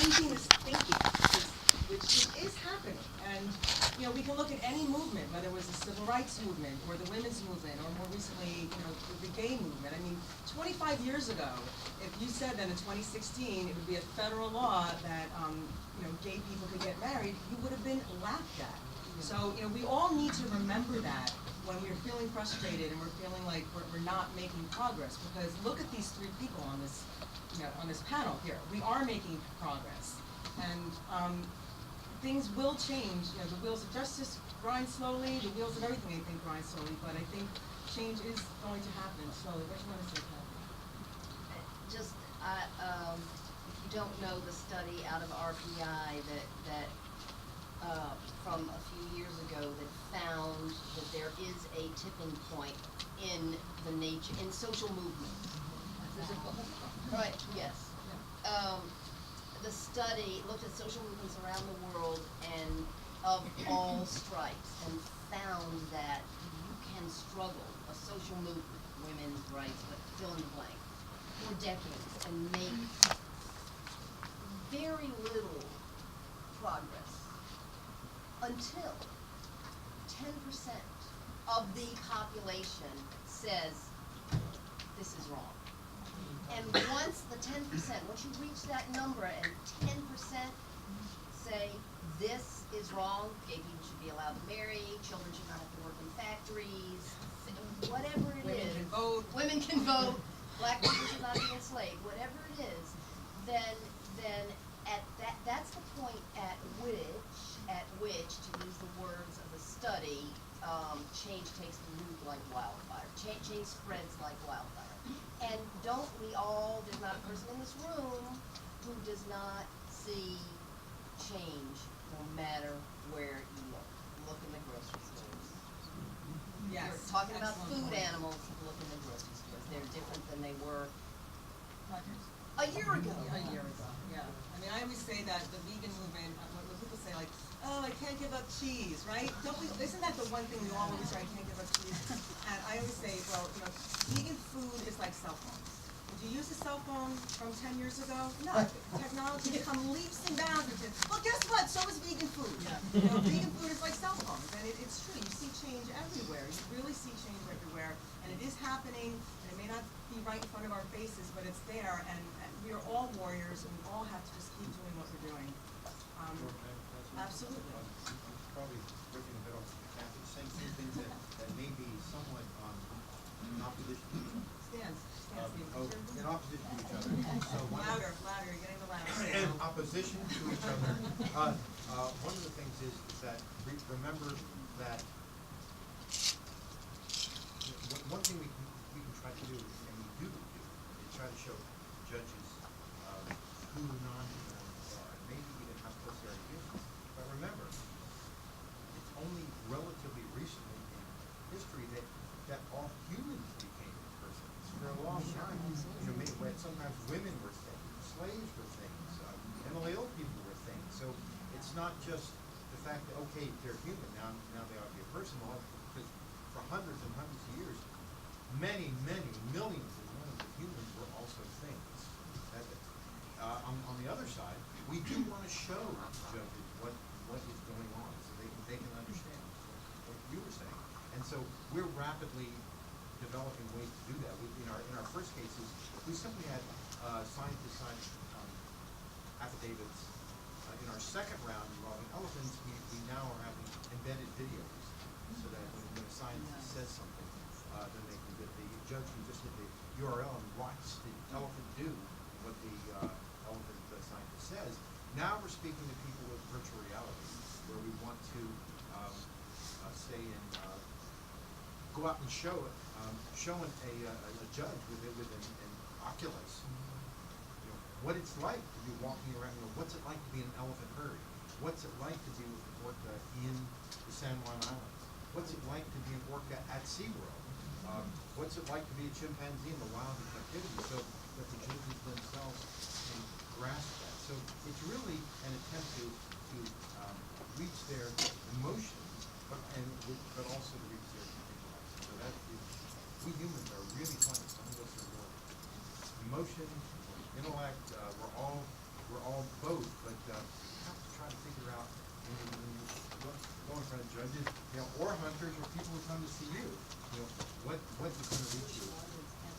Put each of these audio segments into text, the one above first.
changing this thinking, which is happening. And, you know, we can look at any movement, whether it was the civil rights movement, or the women's movement, or more recently, you know, the gay movement. I mean, 25 years ago, if you said that in 2016 it would be a federal law that, you know, gay people could get married, you would have been laughed at. So, you know, we all need to remember that when we're feeling frustrated and we're feeling like we're not making progress, because look at these three people on this, you know, on this panel here. We are making progress, and things will change. You know, the wheels of justice grind slowly. The wheels of everything, I think, grind slowly. But I think change is going to happen slowly. What do you want to say, Kathy? Just, if you don't know the study out of RPI that from a few years ago that found that there is a tipping point in the nature, in social movement. Right, yes. The study looked at social movements around the world and of all stripes, and found that you can struggle, a social movement, women's rights, but fill in the blank, for decades and make very little progress until 10% of the population says this is wrong. And once the 10%, once you reach that number and 10% say this is wrong, gay people should be allowed to marry, children should not have to work in factories, whatever it is. Women can vote. Women can vote. Black people should not be enslaved. Whatever it is, then at that's the point at which, to use the words of the study, change takes root like wildfire. Change spreads like wildfire. And don't we all, there's not a person in this room who does not see change no matter where you look. Look in the grocery stores. Yes. You're talking about Excellent food point. animals, look in the grocery stores. They're different than they were A year ago. A year ago, yeah. I mean, I always say that the vegan movement, when people say like, oh, I can't give up cheese, right? Isn't that the one thing we all always say, I can't give up cheese? And I always say, well, you know, vegan food is like cell phones. Would you use a cell phone from 10 years ago? No. Technology has come leaps and bounds. Well, guess what? So is vegan food. You know, vegan food is like cell phones, and it's true. You see change everywhere. You really see change everywhere, and it is happening. And it may not be right in front of our faces, but it's there. And we are all warriors, and we all have to just keep doing what we're doing. Absolutely. Probably breaking a bit off the Kathy, saying some things that may be somewhat in opposition. Stands. In opposition to each other. So Louder, you're getting the louder. in opposition to each other. One of the things is that remember that one thing we can try to do, and we do, is try to show judges who non-humans are, and maybe even how close they are to humans. But remember, it's only relatively recently in history that all humans became persons. For a long time, you know, sometimes women were things, slaves were things, mentally ill people were things. So it's not just the fact that, okay, they're human, now they ought to be a person. Because for hundreds and hundreds of years, many millions and millions of humans were also things. On the other side, we do want to show judges what is going on, so they can understand what you were saying. And so we're rapidly developing ways to do that. In our first cases, we simply had scientists sign affidavits. In our second round involving elephants, we now are having embedded videos, so that when a scientist says something, then the judge can just hit the URL and watch the elephant do what the elephant scientist says. Now we're speaking to people with virtual reality, where we want to say and go out and show it, showing a judge with an Oculus, you know, what it's like to be walking around. You know, what's it like to be in an elephant herd? What's it like to be with an orca in the San Juan Islands? What's it like to be an orca at SeaWorld? What's it like to be a chimpanzee in the wild in captivity? So that the judges themselves can grasp that. So it's really an attempt to reach their emotions, but also to reach their intellect. So that is, we humans are really funny. Some of us are more emotion, intellect. We're all both but you have to try to figure out when you go in front of judges, or hunters, or people who come to see you, what is going to reach you.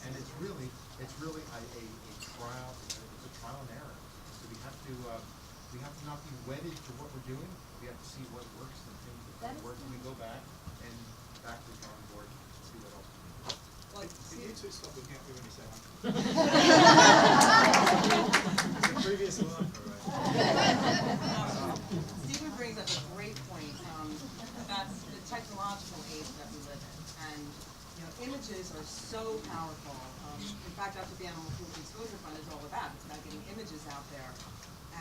And it's really a trial. It's a trial and error. So we have to not be wedded to what we're doing. We have to see what works and things that don't work. And we go back to the drawing board and see what else we can do. Well, Can you two stop looking at me when you say hunter? The previous one. Stephen brings up a great point. That's the technological age that we live in, and images are so powerful. In fact, that's what the Animal Cruelty Exposure Fund is all about. It's about getting images out there,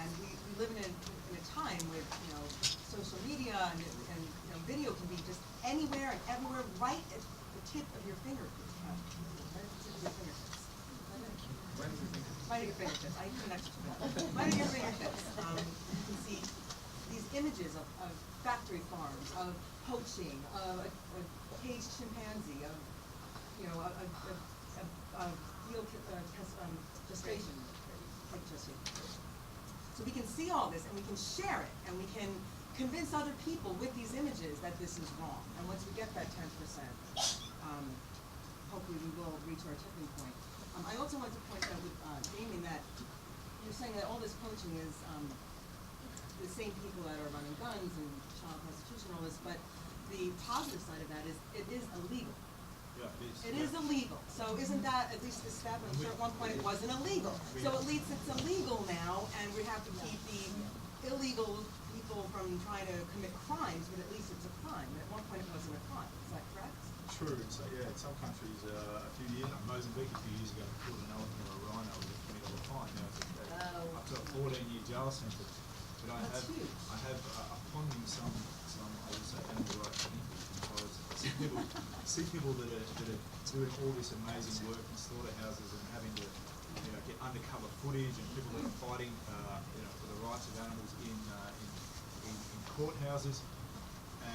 and we live in a time with social media and video can be just anywhere and everywhere, right at the tip of your fingertips. Right at your fingertips. I connect to that. Right at your fingertips. You can see these images of factory farms, of poaching, of a caged chimpanzee, of gestation. So we can see all this and we can share it and we can convince other people with these images that this is wrong. And once we get that 10%, hopefully we will reach our tipping point. I also want to point out with Damien that you're saying that all this poaching is the same people that are running guns and child prostitution and all this, but the positive side of that is it is illegal. Yeah, it is illegal. So isn't that at least established? At one point it wasn't illegal. So at least it's illegal now, and we have to keep the illegal people from trying to commit crimes, but at least it's a crime. At one point it wasn't a crime. Is that correct? True. So yeah, in some countries, a few years, Mozambique a few years ago, killed an elephant or a rhino with a $20 fine. Now it's up to a 14-year jail sentence. But I have upon me some I would say animal rights thinkers, because I see people that are doing all this amazing work in slaughterhouses and having to get undercover footage, and people that are fighting for the rights of animals in courthouses.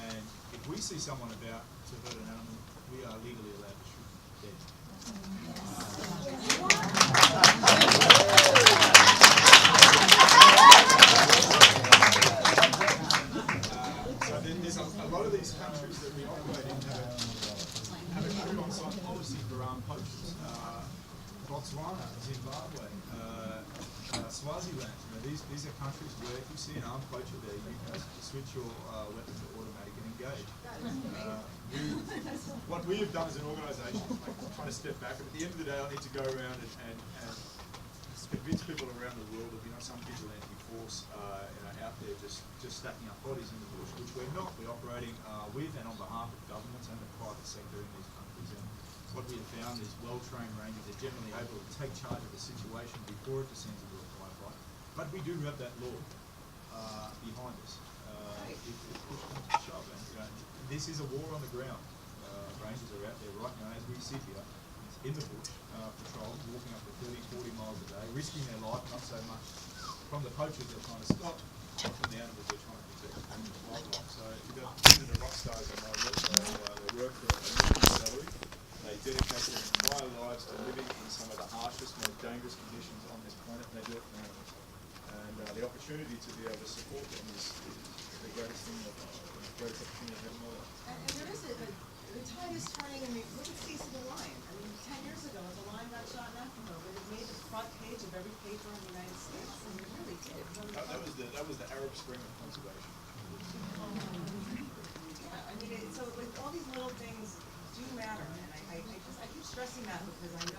And if we see someone about to hurt an animal, we are legally allowed to shoot them dead. So there's a lot of these countries that we operate in have a good on-site policy for armed poachers. Botswana, Zimbabwe, Swaziland. These are countries where if you see an armed poacher there, you can switch your weapon to automatic and engage. What we have done as an organisation is trying to step back, and at the end of the day I need to go around and convince people around the world of some vigilante force out there just stacking up bodies in the bush, which we're not. We're operating with and on behalf of governments and the private sector in these countries. And what we have found is well-trained rangers are generally able to take charge of the situation before it descends into a firefight. But we do have that law behind us. If push comes to shove, and this is a war on the ground. Rangers are out there right now as we sit here in the bush, patrolling, walking up to 30, 40 miles a day, risking their life, not so much from the poachers they're trying to stop, but from the animals they're trying to protect and the wildlife. So you've got the rock stars on my work. They work for a minimum salary. They dedicate their entire lives to living in some of the harshest, most dangerous conditions on this planet, and they do it for animals. And the opportunity to be able to support them is the greatest thing, the greatest opportunity of all. And there is the tide is turning. I mean, look at Cecil the lion. I mean, 10 years ago, the lion got shot in Africa, but it made the front page of every paper in the United States. I mean, it really did. That was the Arab Spring of conservation. Yeah, I mean, so like all these little things do matter, and I keep stressing that because I